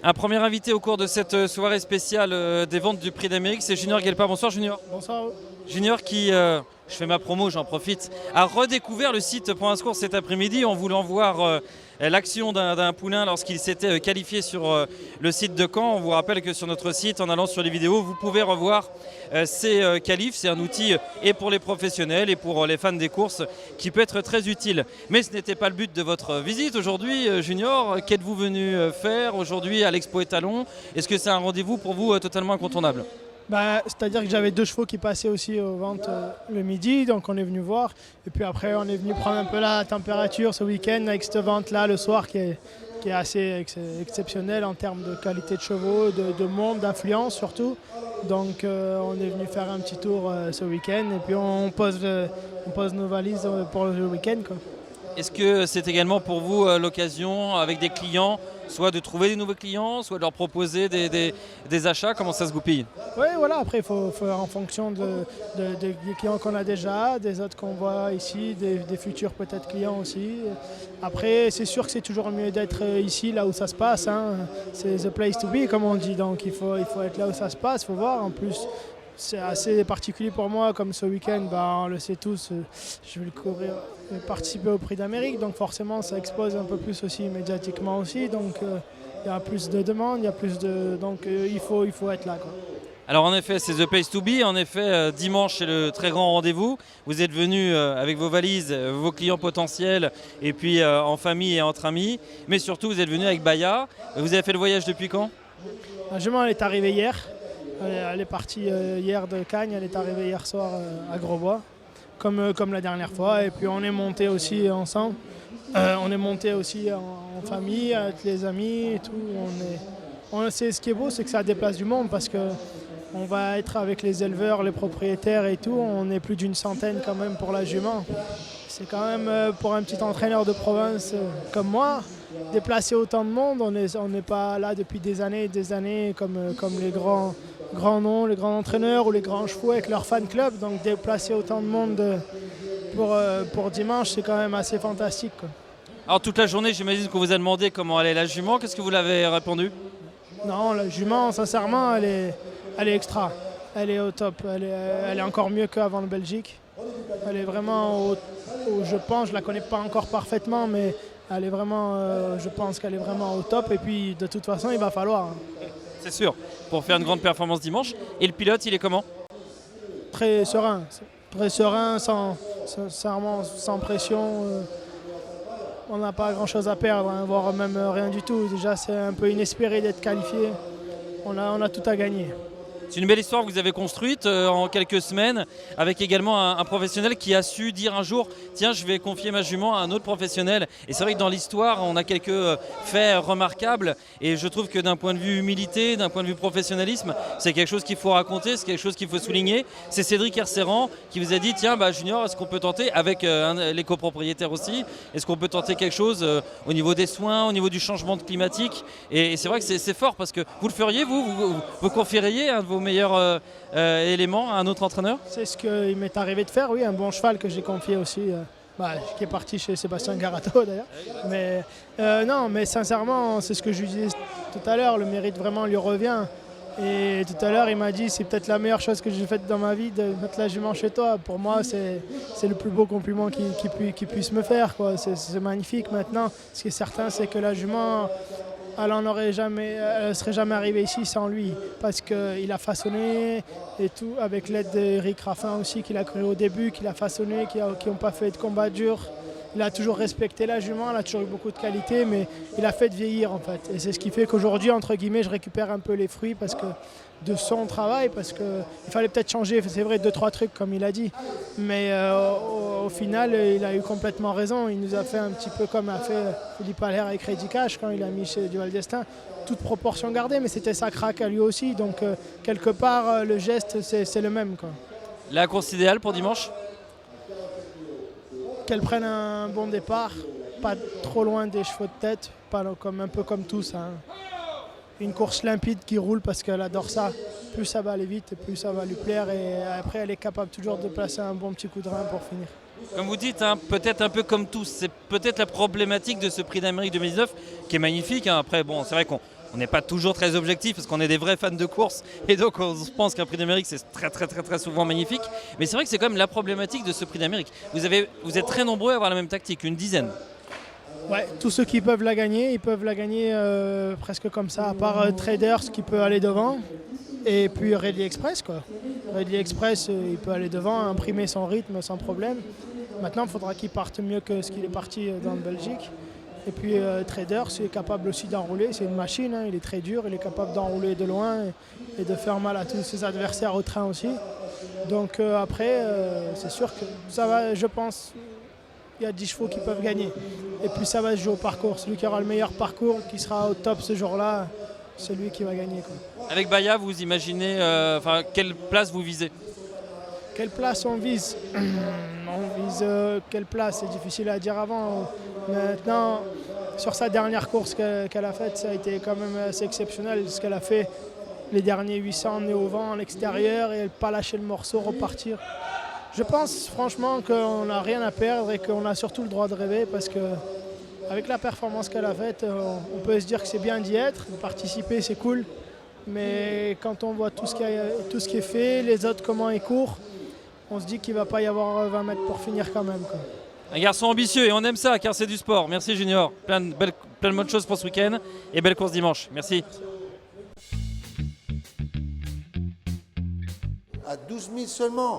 Un premier invité au cours de cette soirée spéciale des ventes du Prix d'Amérique, c'est Junior Guelpa. Bonsoir Junior. Bonsoir. Junior qui, je fais ma promo, j'en profite, a redécouvert le site Provence Course cet après-midi en voulant voir l'action d'un poulain lorsqu'il s'était qualifié sur le site de Caen. On vous rappelle que sur notre site, en allant sur les vidéos, vous pouvez revoir ces qualifs. C'est un outil et pour les professionnels et pour les fans des courses qui peut être très utile. Mais ce n'était pas le but de votre visite aujourd'hui, Junior. Qu'êtes-vous venu faire aujourd'hui à l'Expo Étalon? Est-ce que c'est un rendez-vous pour vous totalement incontournable? C'est-à-dire que j'avais 2 chevaux qui passaient aussi aux ventes le midi, donc on est venu voir. Et puis après, on est venu prendre un peu la température ce week-end avec cette vente-là le soir qui est assez exceptionnelle en termes de qualité de chevaux, de monde, d'influence surtout. Donc on est venu faire un petit tour ce week-end et puis on pose nos valises pour le week-end, quoi. Est-ce que c'est également pour vous l'occasion avec des clients, soit de trouver des nouveaux clients, soit de leur proposer des achats? Comment ça se goupille? Oui, voilà, après il faut faire en fonction des clients qu'on a déjà, des autres qu'on voit ici, des futurs peut-être clients aussi. Après, c'est sûr que c'est toujours mieux d'être ici, là où ça se passe, hein. C'est the place to be, comme on dit, donc il faut être là où ça se passe, il faut voir. En plus, c'est assez particulier pour moi, comme ce week-end, on le sait tous, je vais le courir, participer au Prix d'Amérique, donc forcément ça expose un peu plus aussi médiatiquement aussi, donc il y a plus de demandes, il y a plus de, donc il faut être là, quoi. Alors en effet, c'est The Place to Be. En effet, dimanche, c'est le très grand rendez-vous. Vous êtes venus avec vos valises, vos clients potentiels, et puis en famille et entre amis. Mais surtout, vous êtes venus avec Baya. Vous avez fait le voyage depuis quand? La jument, elle est arrivée hier. Elle est partie hier de Cagnes, elle est arrivée hier soir à Grosbois, comme la dernière fois. Et puis on est monté aussi ensemble. On est monté aussi en famille, avec les amis et tout. C'est ce qui est beau, c'est que ça déplace du monde parce que on va être avec les éleveurs, les propriétaires et tout. On est plus d'une centaine quand même pour la jument. C'est quand même pour un petit entraîneur de province comme moi, déplacer autant de monde. On n'est pas là depuis des années comme les grands noms, les grands entraîneurs ou les grands chevaux avec leur fan club. Donc déplacer autant de monde pour dimanche, c'est quand même assez fantastique, quoi. Alors toute la journée, j'imagine qu'on vous a demandé comment allait la jument. Qu'est-ce que vous l'avez répondu? Non, la jument, sincèrement, elle est extra. Elle est au top. Elle est encore mieux qu'avant le Belgique. Elle est vraiment je pense, je la connais pas encore parfaitement, mais elle est vraiment, je pense qu'elle est vraiment au top. Et puis de toute façon, il va falloir, hein. C'est sûr, pour faire une grande performance dimanche. Et le pilote, il est comment? Très serein, sans pression. On n'a pas grand-chose à perdre, hein, voire même rien du tout. Déjà, c'est un peu inespéré d'être qualifié. On a tout à gagner. C'est une belle histoire que vous avez construite en quelques semaines, avec également un professionnel qui a su dire un jour « Tiens, je vais confier ma jument à un autre professionnel ». Et c'est vrai que dans l'histoire, on a quelques faits remarquables. Et je trouve que d'un point de vue humilité, d'un point de vue professionnalisme, c'est quelque chose qu'il faut raconter, c'est quelque chose qu'il faut souligner. C'est Cédric Hercéran qui vous a dit « Tiens, Junior, est-ce qu'on peut tenter, avec les copropriétaires aussi, est-ce qu'on peut tenter quelque chose au niveau des soins, au niveau du changement climatique ?» Et c'est vrai que c'est fort parce que vous le feriez, vous confieriez un de vos meilleurs éléments à un autre entraîneur? C'est ce qu'il m'est arrivé de faire, oui, un bon cheval que j'ai confié aussi, qui est parti chez Sébastien Garato d'ailleurs. Mais non, mais sincèrement, c'est ce que je lui disais tout à l'heure, le mérite vraiment lui revient. Et tout à l'heure, il m'a dit c'est peut-être la meilleure chose que j'ai faite dans ma vie de mettre la jument chez toi. Pour moi, c'est le plus beau compliment qu'il puisse me faire, quoi. C'est magnifique. Maintenant, ce qui est certain, c'est que la jument, elle ne serait jamais arrivée ici sans lui, parce qu'il a façonné et tout, avec l'aide d'Éric Raffin aussi, qu'il a créé au début, qu'il a façonné, qui n'ont pas fait de combat dur. Il a toujours respecté la jument, elle a toujours eu beaucoup de qualité, mais il a fait vieillir en fait. Et c'est ce qui fait qu'aujourd'hui, entre guillemets, je récupère un peu les fruits de son travail, parce qu'il fallait peut-être changer, c'est vrai, 2-3 trucs comme il a dit. Mais au final, il a eu complètement raison. Il nous a fait un petit peu comme a fait Philippe Allaire avec Ready Cash quand il a mis chez Duval Destin. Toute proportion gardée, mais c'était sa craque à lui aussi. Donc quelque part, le geste, c'est le même, quoi. La course idéale pour dimanche? Qu'elle prenne un bon départ, pas trop loin des chevaux de tête, un peu comme tous, hein. Une course limpide qui roule parce qu'elle adore ça. Plus ça va aller vite, plus ça va lui plaire. Et après, elle est capable toujours de placer un bon petit coup de rein pour finir. Comme vous dites, hein, peut-être un peu comme tous, c'est peut-être la problématique de ce Prix d'Amérique 2019 qui est magnifique, hein. Après, bon, c'est vrai qu'on on n'est pas toujours très objectif parce qu'on est des vrais fans de course et donc on pense qu'un prix d'Amérique c'est très souvent magnifique. Mais c'est vrai que c'est quand même la problématique de ce prix d'Amérique. Vous êtes très nombreux à avoir la même tactique, une dizaine. Ouais, tous ceux qui peuvent la gagner, ils peuvent la gagner presque comme ça, à part Traders qui peut aller devant. Et puis Rally Express, quoi. Rally Express, il peut aller devant, imprimer son rythme sans problème. Maintenant, il faudra qu'il parte mieux que ce qu'il est parti dans le Belgique. Et puis Traders, il est capable aussi d'enrouler, c'est une machine, hein, il est très dur, il est capable d'enrouler de loin et de faire mal à tous ses adversaires au train aussi. Donc après, c'est sûr que ça va, je pense, il y a 10 chevaux qui peuvent gagner. Et puis ça va se jouer au parcours. Celui qui aura le meilleur parcours, qui sera au top ce jour-là, c'est lui qui va gagner, quoi. Avec Bahia, vous imaginez, quelle place vous visez? Quelle place on vise? On vise quelle place? C'est difficile à dire avant. Maintenant, sur sa dernière course qu'elle a faite, ça a été quand même assez exceptionnel. Ce qu'elle a fait, les derniers 800 nez au vent à l'extérieur et pas lâcher le morceau, repartir. Je pense franchement qu'on n'a rien à perdre et qu'on a surtout le droit de rêver parce que avec la performance qu'elle a faite, on peut se dire que c'est bien d'y être, de participer, c'est cool. Mais quand on voit tout ce qui est fait, les autres comment ils courent, on se dit qu'il ne va pas y avoir 20 mètres pour finir quand même, quoi. Un garçon ambitieux et on aime ça car c'est du sport. Merci Junior, plein de bonnes choses pour ce week-end et belle course dimanche. Merci. À 12 000 seulement.